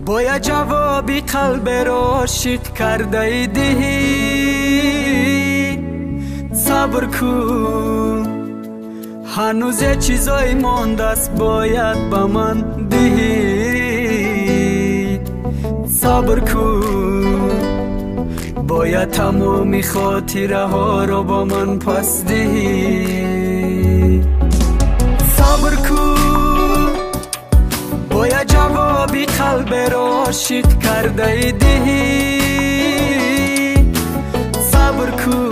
باید جوابی قلب را شید کرده ایدی. صبر کن هنوز یه چیزایی مانده است باید با من دهی. صبر کن باید تمامی خاطره ها را با من پس دهی. صبر کن باید جوابی قلب را شید کرده ایدی. صبر کن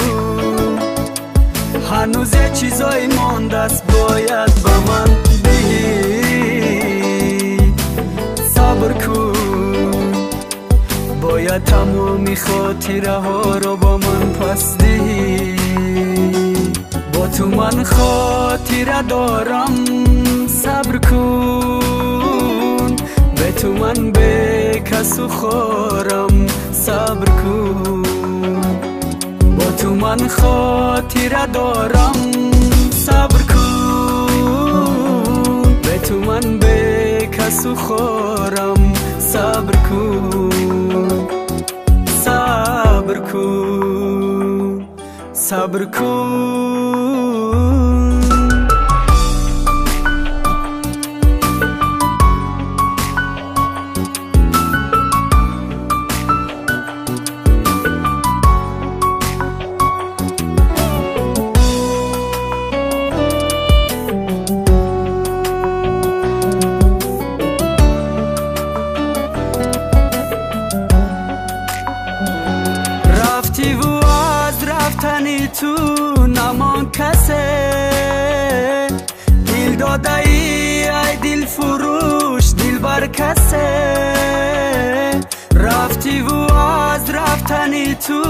هنوز یه چیزایی مانده است باید با من دهی. صبر کن باید تمامی خاطره ها رو با من پس دهی. با تو من خاطره دارم صبر کن. به تو من به کس و خارم صبر کن. با تو من خاطره دارم صبر کن. به تو من به کس و خارم صبر کن. صبر کن صبر کن. رفتی و از رفتنی تو نمان کسه. دل داده ای دل فروش دل بر کسه. رفتی و از رفتنی تو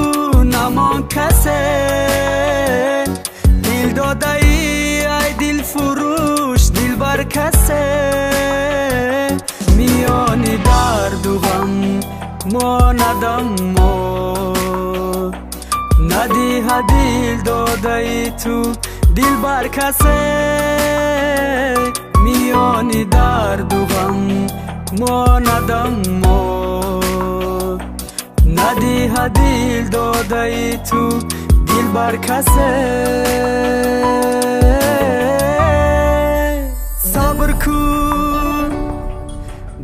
نمان کسه. دل داده ای دل فروش دل بر کسه. میانی درد و غم ما ندم ما ندی دل داده ای تو دل بر کسه. میانی درد و غم ما ندم ما ندی دل داده ای تو دل بر کسه. صبر کن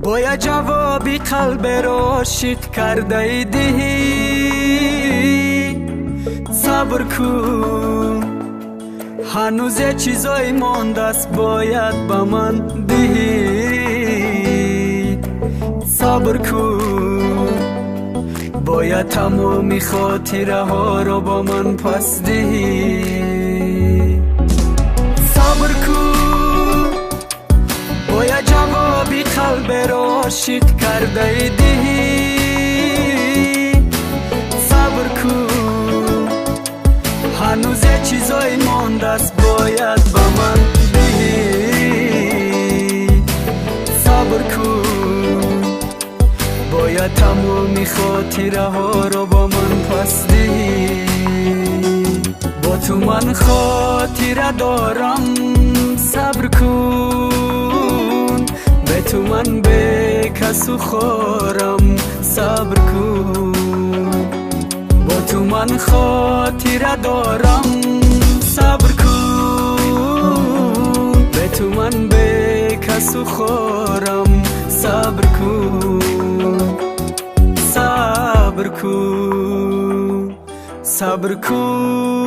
باید جوابی قلب را شید کرده ایدی. صبر کن هنوز یه چیزایی مانده است باید با من دهی. صبر کن باید تمامی خاطره ها را با من پس دهی. صبر کن باید جوابی قلب را شید کرده ایدی. صبر کن هنوز یه چیزایی مانده است باید با من دهی. صبر کن باید تمامی خاطره ها رو با من پس دهی. با تو من خاطره دارم صبر کن. به تو من به کس و خارم صبر کن. با تو من خاطره دارم صبر کن. به تو من به کس و خارم صبر کن. صبر کن صبر کن.